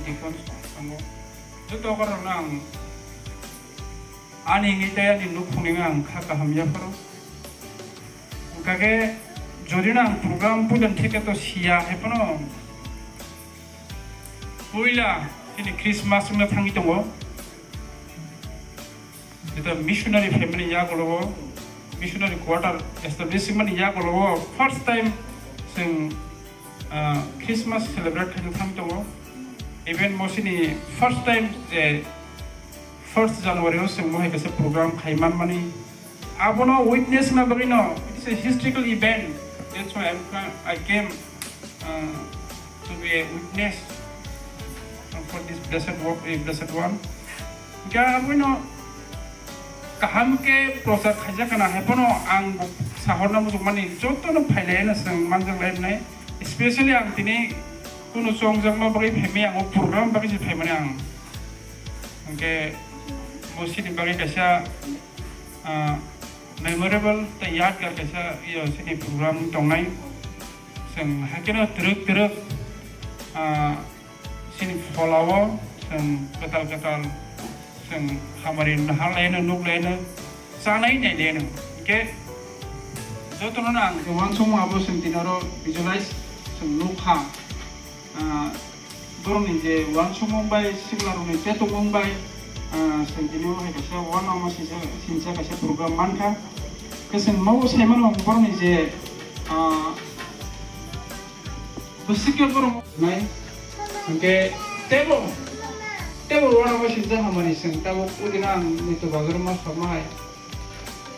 dikon sango joto karonang ani ngitaya ni nukhuningang khakahamya paro kage jodinang program pudan theke to sia hepono poila ini Christmas me thangi tongo ita missionary family ya golobo missionary Kwtal establishment ya golobo first time sing Christmas celebrate khaji tham tongo even mosini first time 1st January sing mohe kase program khaiman mani abono witness na bagino it is a historical event that's why I came to be a witness for this blessed one ga abono kaham ke prosar khaja kana hepono ang sahorna mujumani jotono phailena sang mangjang lain nai especially ang tini kuno songjang ma bagi phemi ang program bagi phemani ang angke mosini bagi kasa memorable ta yadgar kasa iyo sini program tongnai sang hakena teruk sini follow sang Kwtal sang hamarin hal lain nuk lain sanai nyai lain ke jotono na ang wan song abo sang tinaro visualize sang nukha dorong ni je wan song mumbai simlaro ni teto mumbai sang dino hai kasa wan ama sinsa kasa program manka kasang mau semano dorong ni je besikyo dorong nai angke tebo wana wa sinja hamani sing tabo udinang nito bagarma samai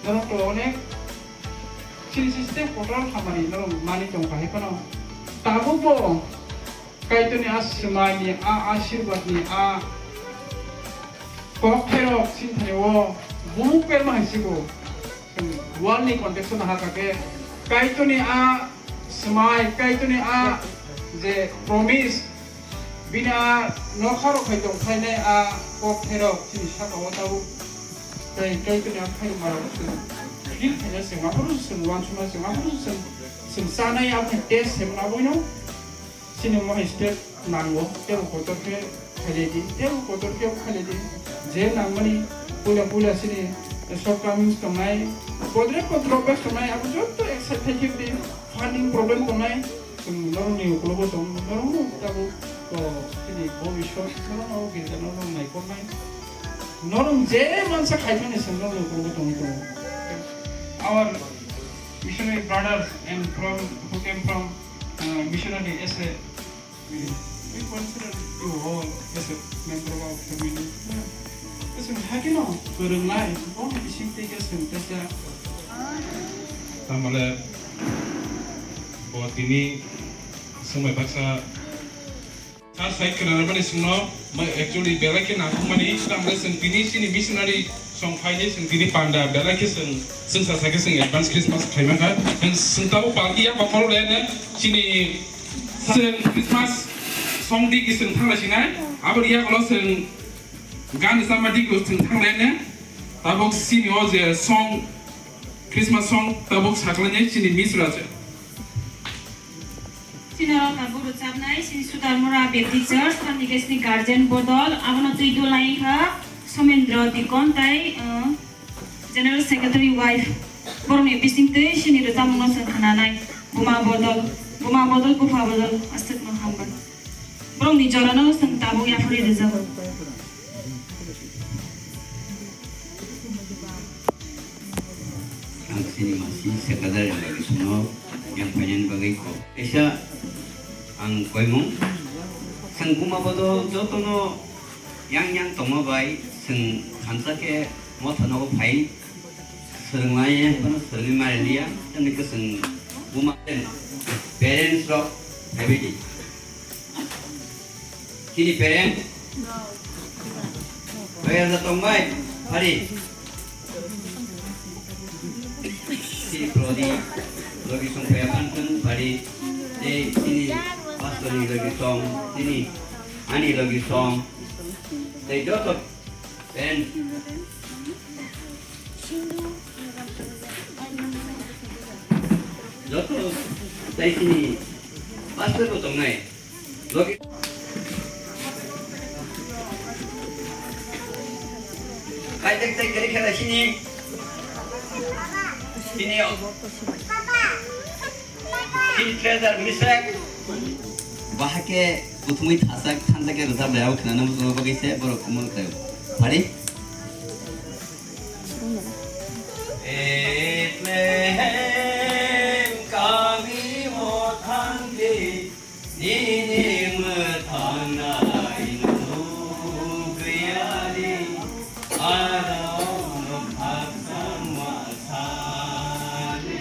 dorong to onek system Kwtal hamani dorong mani tong kai pano tabo po kaito ni asmai ni ashirwad ni kokhero sinthrewo buper ma hisigo wal ni context na hakake kaito ni smai kaito ni je promise bina nokharo khaitong khaine kokhero sin saka watabu kaito ni khai maro feel khaina se ngapuru sin wan chuma se ngapuru sin sana ya test sem naboino sini mo step nango tero Kwtal ke khaledi je nangmani pula sini shortcomings tongai bodre controls tongai abu jotto executive di funding problem tongai norong ni uklobo tong norong tabu to sini bobishot norong gilda norong nai konai norong je mansa khaitone sangno uklobo tong our missionary brothers and who came from missionary as a we consider you all as a member of the community. Kasi hakino berengai, oh ising tiga sentesa. Tamale buat ini semua bahasa saya kenal mana semua, actually belakin aku mana tamale sentini sini missionary song kaya sentini panda belakin saya sing advance Christmas kaya kan, dan sentahu pagi apa kalau lainnya sini Christmas song di kisah thang lagi nai, apa dia kalau seng gan sama di kisah thang lainnya, tabok sini oje song Christmas song tabok saklanya sini misra je. Sini orang kabur ucap nai sini Sutarmura Baptist Church kan dikasih guardian bodol, apa nanti itu lain kah? Somendra di kontai General Secretary wife, baru nih bising teh sini rasa mau sengkana nai, buma bodol kufa bodol, astet menghambat. Bro ni jalan aku sentabu ya free rezeki. Ang sini masih sekadar yang bagi semua yang pengen bagi kau. Esa ang kau mong sang kuma bodo jotono yang tomo bai sang kansa ke mau thano bai sering lain pun sering malia dan itu sang kuma parents lo habiti. Kini parent, bayar datang baik, hari. Kini prodi, lagi song payakan pun hari. Kini pastor lagi song, kini ani lagi song. Dari dokter parent. Dokter dari sini pastor potong naik. Lagi Kayak dari kira sini. Sini yo. Sini treasure misrak. Bahake utmui thasak thansa ke rasa bayau khana mu bagi se boro kumul tayo. Pari? Etlehem kami mo thangde nini mathana inu kriyari aron bhaktam masani.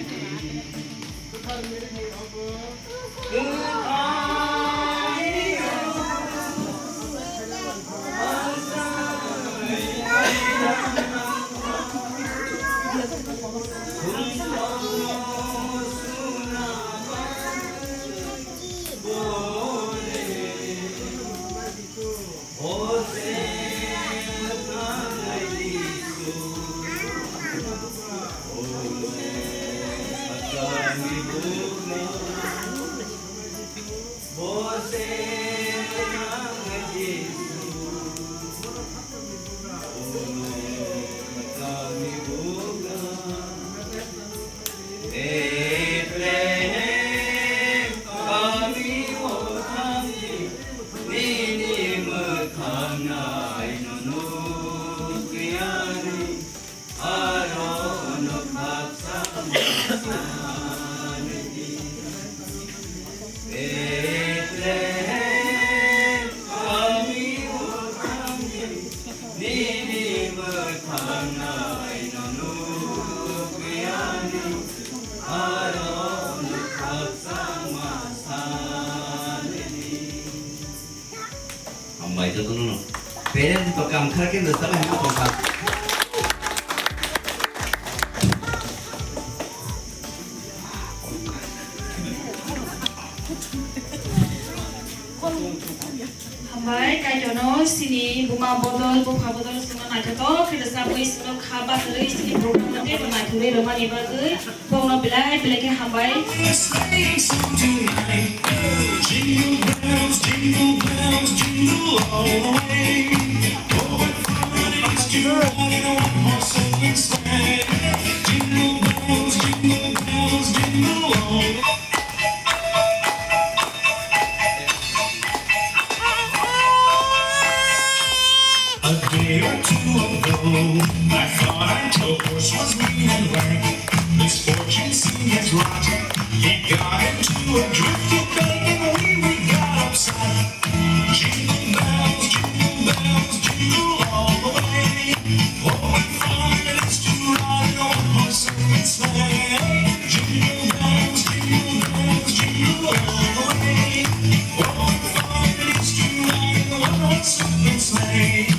Hamba itu tuh parents itu काम करके दोस्तों में हम पहुंचा Hambai kai jono sini bunga botol buka botol semua naik to kita sampai semua khabar dari sini program nanti naik tuli rumah ni bagai bongno belai belai ke hambai. A day or two ago, I thought I took horse was green and white. Misfortune seemed as rotten. He got into a drift of bang and we got upside. Jingle bells, jingle all the way. Oh, what fun it is to ride on a horse and sleigh. Jingle bells, jingle all the way. Oh, what fun it is to ride on a horse and sleigh.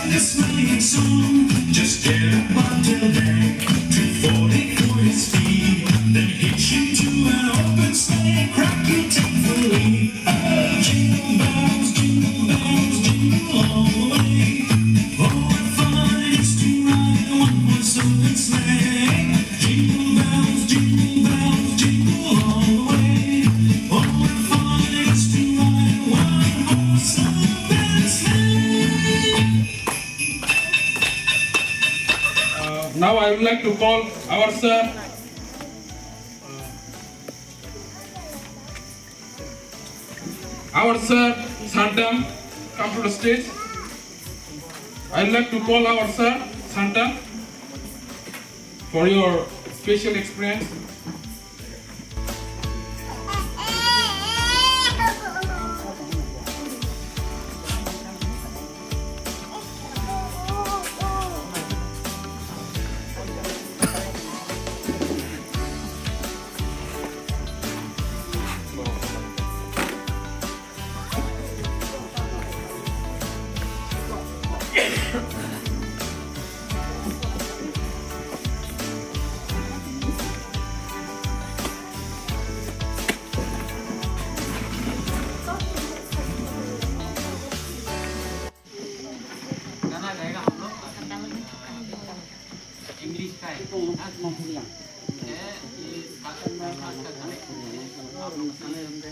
This sleighing song just get up until then. 240 for his speed, then hitch you to an open sleigh, crack your teeth for lead. Oh, jingle bells, jingle all the way. Oh, what fun it is to ride in a one-horse open sleigh. Jingle bells, jingle all the way. Oh, what fun it is to ride in a one-horse open sleigh. Now I would like to call our sir, Santam, come to the stage. I would like to call our sir, Santam, for your special experience.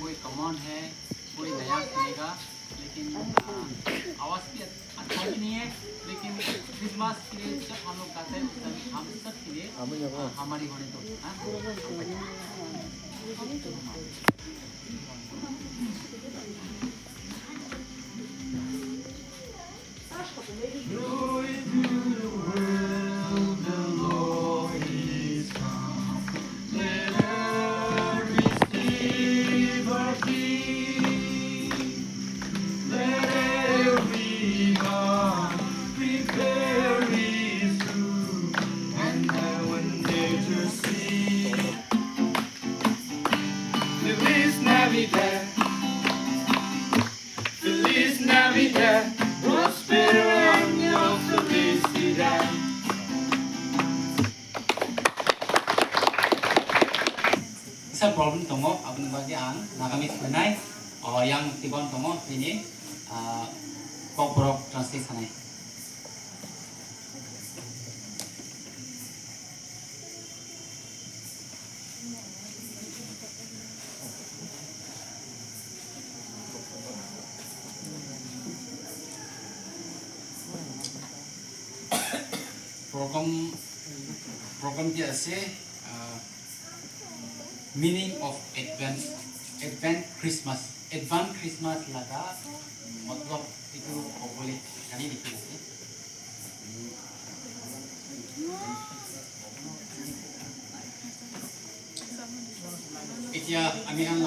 कोई command है कोई नया सुनेगा लेकिन आवाज भी नहीं है, लेकिन क्रिसमस के लिए जब हम लोग गाते हैं तब हम सब के लिए हमारी होने दो। Feliz Navidad, Feliz Navidad, próspero año, felicidad. Sa problem tongo abang bagi ang nagamit benai yang tibon tongo ini koprok translation ay. program dia se meaning of advent Christmas laga matlab itu boleh kali dikit sih. Itia amin ang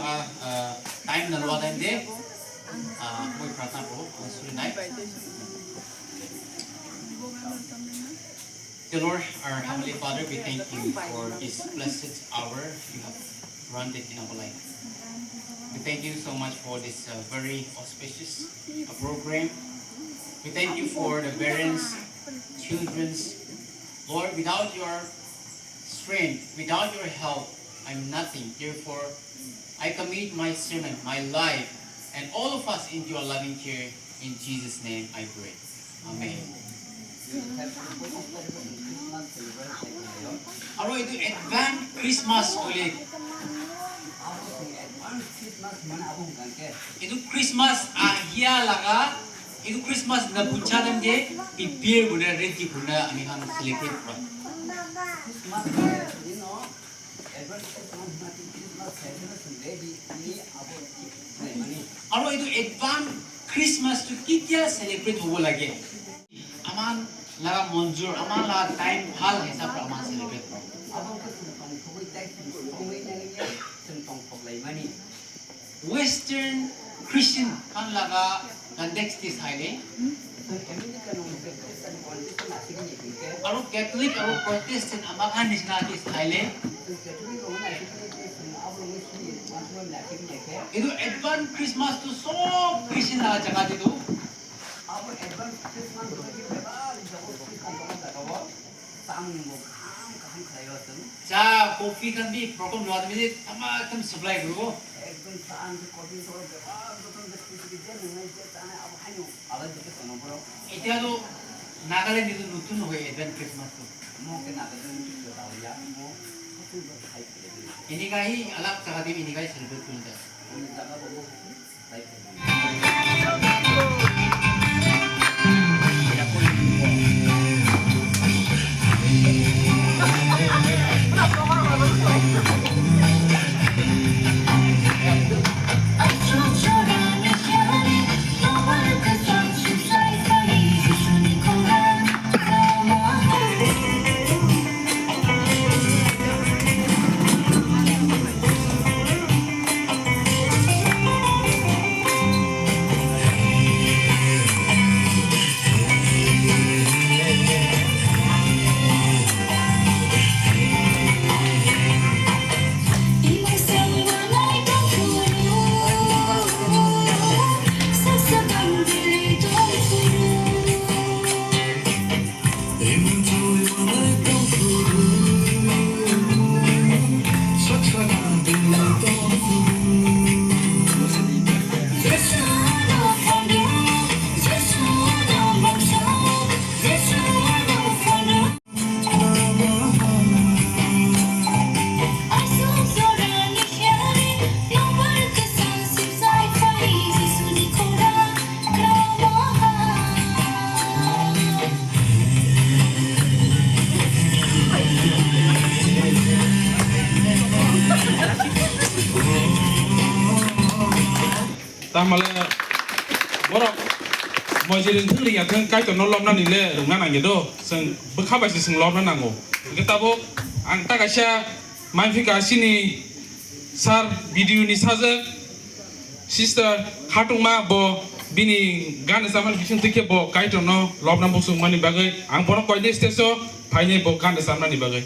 time na luwa time de muy pratna po sulinay. Dear Lord, our Heavenly Father, we thank you for this blessed hour you have granted in our life. We thank you so much for this very auspicious program. We thank you for the parents, children's. Lord, without your strength, without your help, I'm nothing. Therefore, I commit my sermon, my life, and all of us into your loving care. In Jesus' name I pray. Amen. Aro itu advance Christmas ulit. Itu Christmas ahia laga. Itu Christmas na punca dan je pipir guna ready guna ami kan celebrate pro. Aro itu advance Christmas tu kita celebrate hobo lagi. Aman laga monjur, aman laga time hal hesap aman celebrate. Western Christian kan laga context is highly. Aru Catholic, aru Protestant amakan is not is highly. Itu advance Christmas tu so Christian laga jaga itu. 자, coffee kan bi program luar ni sama tem supply dulu. Itu tu Nagaland itu nutun hoy advent Christmas tu. Ini kai alat cara dia ini kai celebrate kunta. tamale borok mojirin thuri ya thang kai to no lom na ni le rung na nge do sing bekha ba sing lom na nango kitabo ang ta kasha manfika sini sar video ni saje sister khatungma bo bini gan saman bisin tike bo kai to no lom na busung mani bagai ang borok koi de steso phaine bo gan samna ni bagai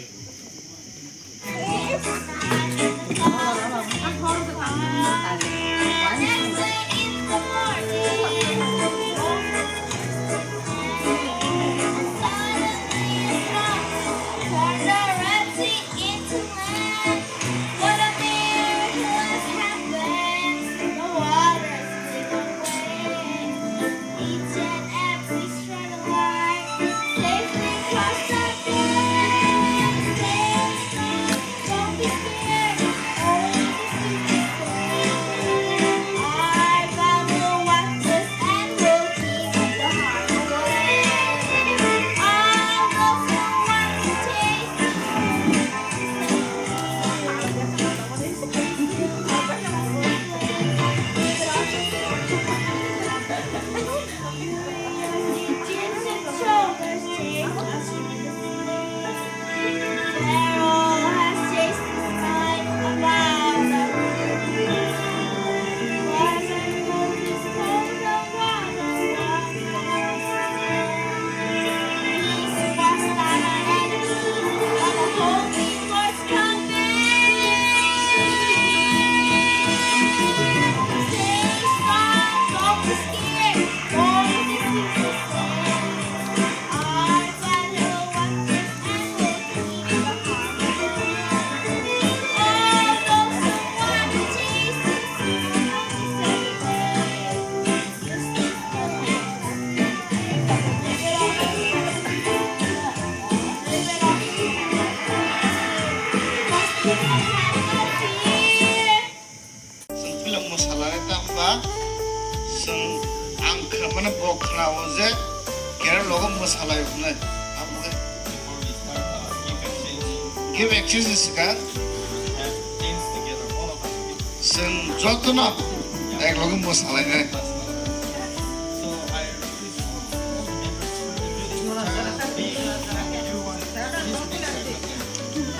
Give exercises kan? Sen jodoh na, ek logo masalah ni.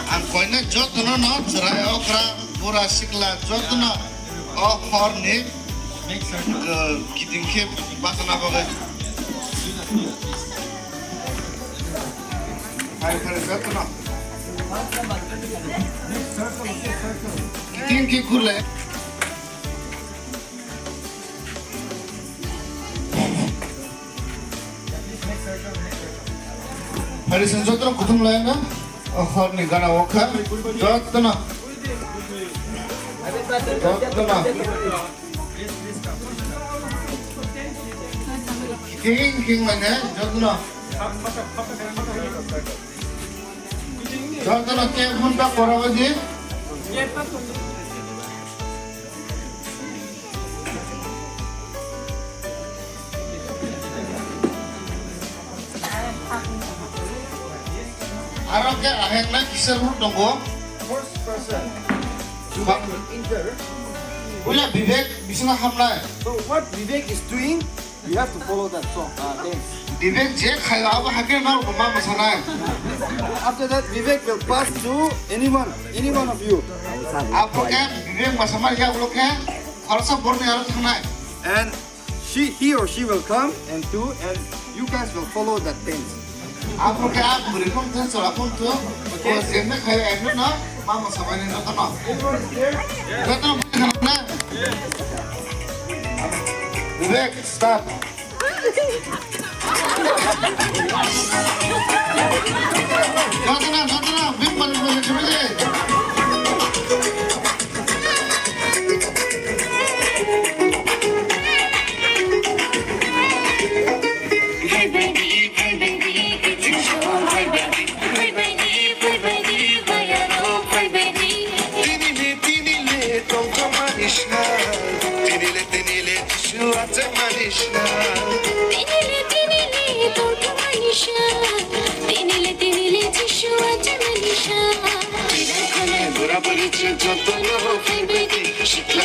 Angkoi na jodoh na cerai okra pura sikla jodoh na, oh horny, kiting ke bahasa apa ke? Hai jodoh na. Kiting ke kule. Hari senjata kutum lainnya, oh ni gana wakar, jodoh na. King mana jodoh na. Jodoh na ke bunda korang aja. Arok ke akhirnya kisah lu tunggu. First person to enter. Boleh Vivek bisa nak hamla. So what Vivek is doing, you have to follow that song. Dance. Vivek je kaya apa hakim nak rumah masalah. After that, Vivek will pass to any one of you. Apa kan Vivek masalah ya ulok kan? Kalau sebor ni harus hamla. And he or she will come and do, and you guys will follow that dance. Apa kan aku berikan tu soal aku tu. Kalau sebenarnya kaya ini na, mama sama ni nak apa? Everyone is there? Jangan boleh hamla. Vivek start. Jangan, bim balik cuma je. Shikla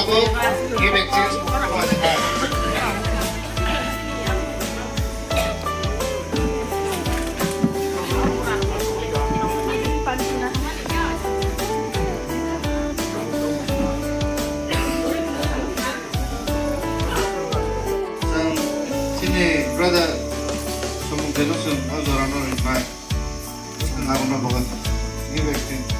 tabuk, give exchange was hard. Sini brother, semua jenis orang orang baik. Aku nak bawa give exchange.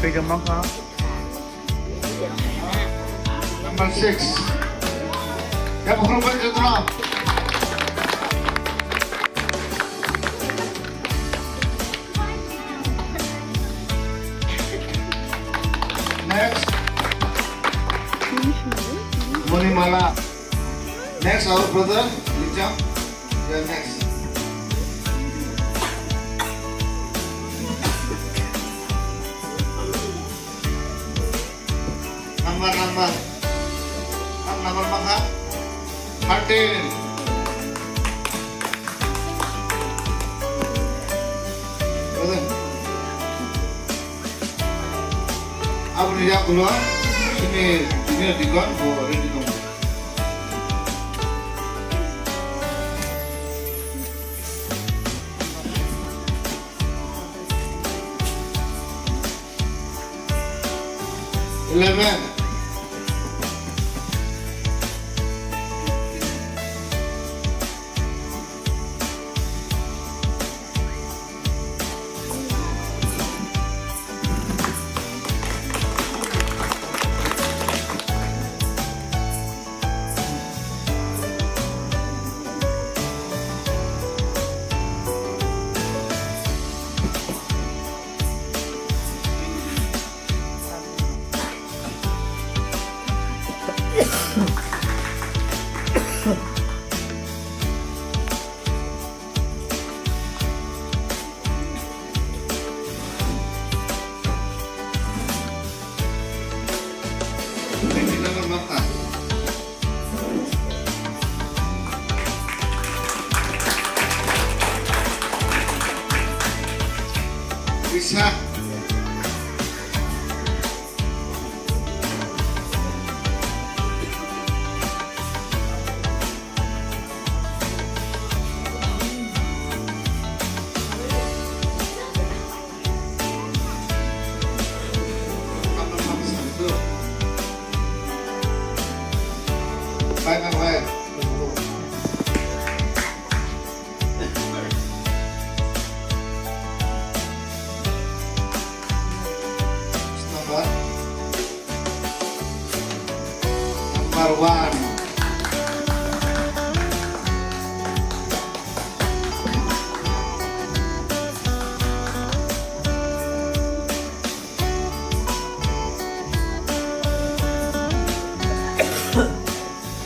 Pegang mangga. Number 6. Ya, pukul berapa itu lah? Next. Monimala. Next, our brother, Lijam. Yeah, next. Number mangga. 13. Brother. Abu dia keluar. Sini dikon, boleh dikon. Eleven. Bisa. Baik. Number 1.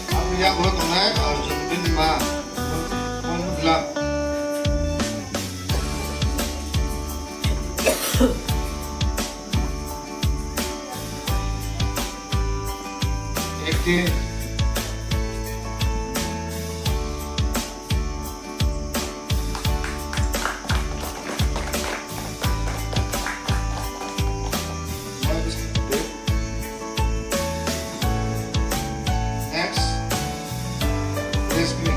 Aku yang urut naik harus jadi 5. Gelap. Ekti. Next. Resmi.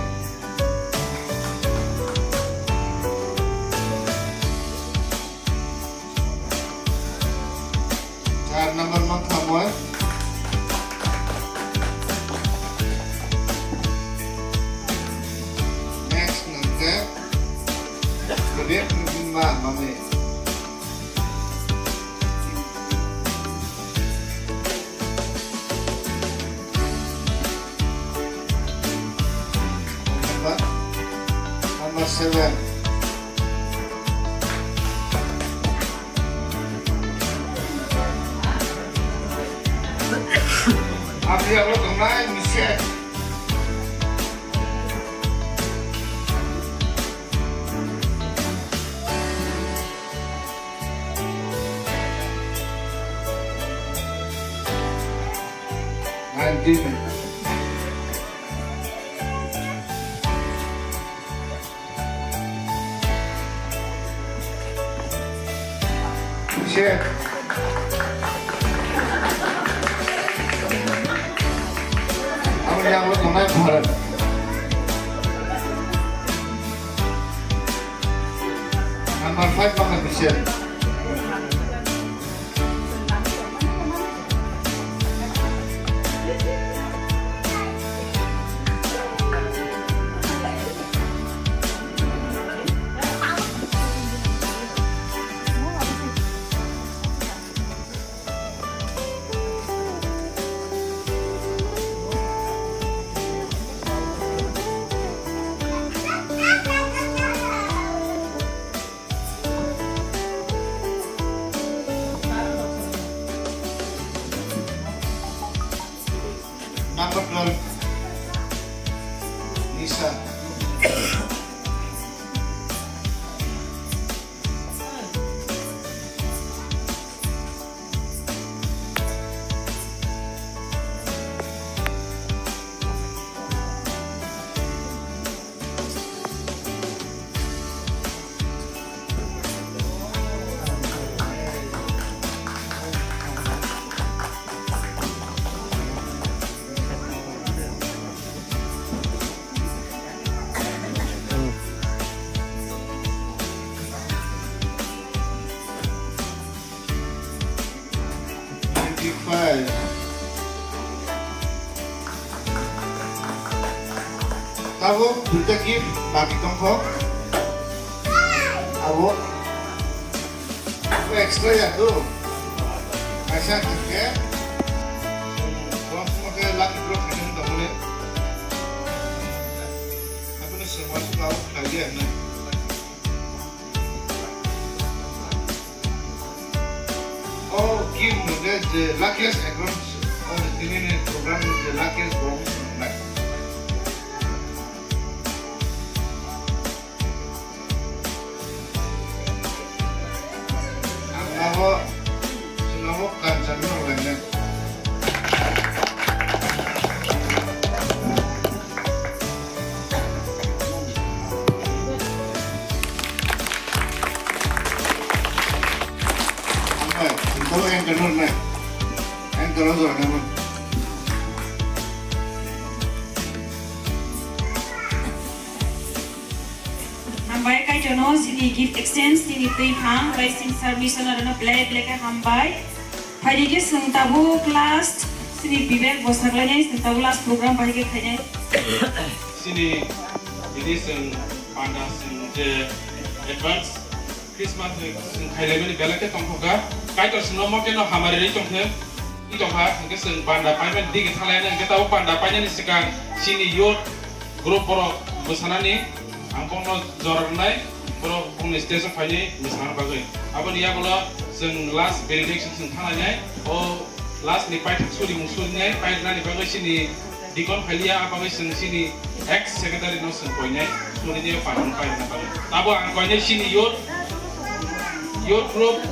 Cara nomor mengkamu. Next nanti. Kemudian mami. Number 7. Aku yang urut naik Michelle. Demon. appreciate. Aku yang buat mana Bharat. Number 5 bang appreciate. Number 12, Nisa. Tahu kita gift bagi tongkok. Aku extra ya tuh. Aisyah kerja. Kalau pakai lagi drop ini tak boleh. Aku ni semua suka kalian ni. Oh, give me the luckiest account. Oh, ini program the luckiest box. Senang kan senang banget. Apa? Kalau yang kenal nih, yang kenal tu apa? Hambai kai jono sini gift exchange sini tui phang bai sin submission arana play ka hambai phari ke sung tabu class sini bibek bosaklanya sung tabu class program bai ke khanya sini ini sing panda sing je advance Christmas sing khaile meni bela ke tongkhoga kai to sing no ke no hamare ri tongkhe I tongha ke sing panda payment dige thalane ke tabu panda panya ni sikang sini youth group pro bosanani angkong no jornai pro pung stage fine misan bagai abon ya bola sing last benediction sing thananya o last ni pai suri musulnya pai na ni bagai sini dikon khalia apa sing sini ex secretary no sing poinnya suri ni pan pai na bagai abo angkonya sini youth group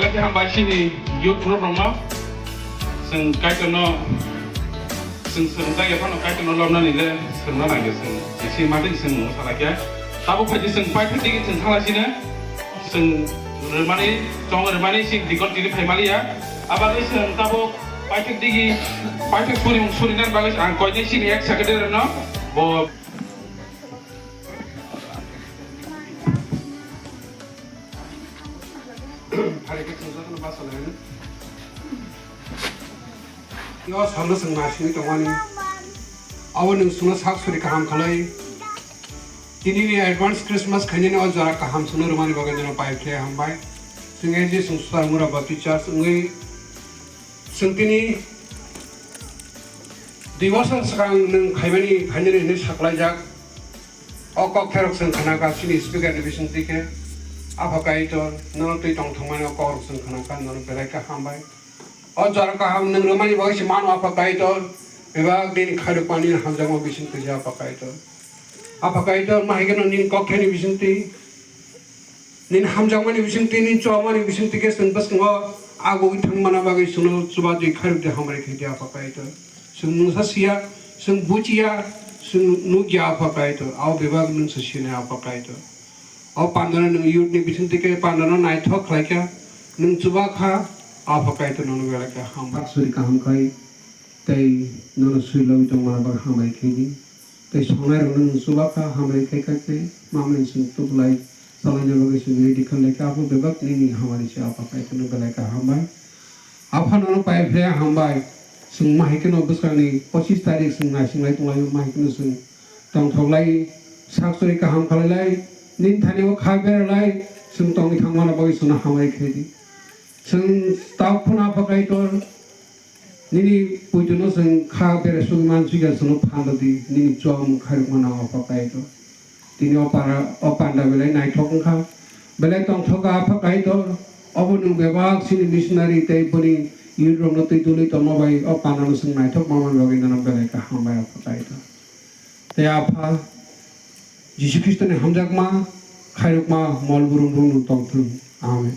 belakang hamba sini youth group rumah sing kaitono sing tak ya pano kaitono lomna ni le sing na lagi sing mati sing salah ya tabu kaji sing pai tadi sing salah sini sing remani cong remani sing dikot dili pai mali ya abang sing tabu pai tadi surinan bagus angkonya sini ek sakeder no bo hari kita sudah bahas lain. Yo salu sang masih itu wani. Awan yang sunnah sak suri kaham kalai. Ini ni advance Christmas kini ni awal jarak kaham sunnah rumah ni bagai jenak payah kaya hambai. Sungai di Sutarmura batu car sungai. Sentini diwasa sekarang neng kaimani kini ni saklai jak. Okok kerok sang kena sini speaker division tiket. Apa kaitu nol tu tong mana kau urusan kenakan nol bereka hambai. Oh jarak ham neng rumah ni bagai manu apa kaitu bebak din khadu pani hamjang mo bisin tu apa kaitu. Apa kaitu mahikan nin kau kini bisin ti. Nin hamjang mani bisin ti nin cuma mani bisin ti kes tempat ngo agu itang mana bagai suno coba di khadu di hamai kini apa kaitu. Sung nusasia, sung bucia, sung nugia apa kaitu. Aw bebak nung sesinya apa kaitu. Oh pandangan nung youth ni bisin tiket pandangan naik thok lagi nung coba kah apa kaitu nung belak ham suri kaham kai tei nung suri lalu jong mana bag hamai kini tei songai nung coba kah hamai kai kai mamen sing tu lai salahnya bagai suri dikan lagi apa bebak ni hamai siapa kaitu nung belak hamai apa nung pai pria hamai sung mahikin obus kani 25 tarik sung nasi lai tu lai mahikin sung tong thok lai sak suri kaham kalai lai nin thani wo khaber lai sung tong ni thangmana bagi suna hamai khedi sung tau phuna pakai tor nini pujuno sung khaber sung man siga sunu phandadi nini chom kharik mana pakai tor tini opanda belai nai thokung kha belai tong thoka pakai tor obonu bebak sini missionary tei puni yurong no tei tuli tomo bai opana sung nai thok maman bagi nana belai ka hamai pakai tor te apa Yesus Kristus ni hamjak ma khairuk ma mol burung burung tong tung amen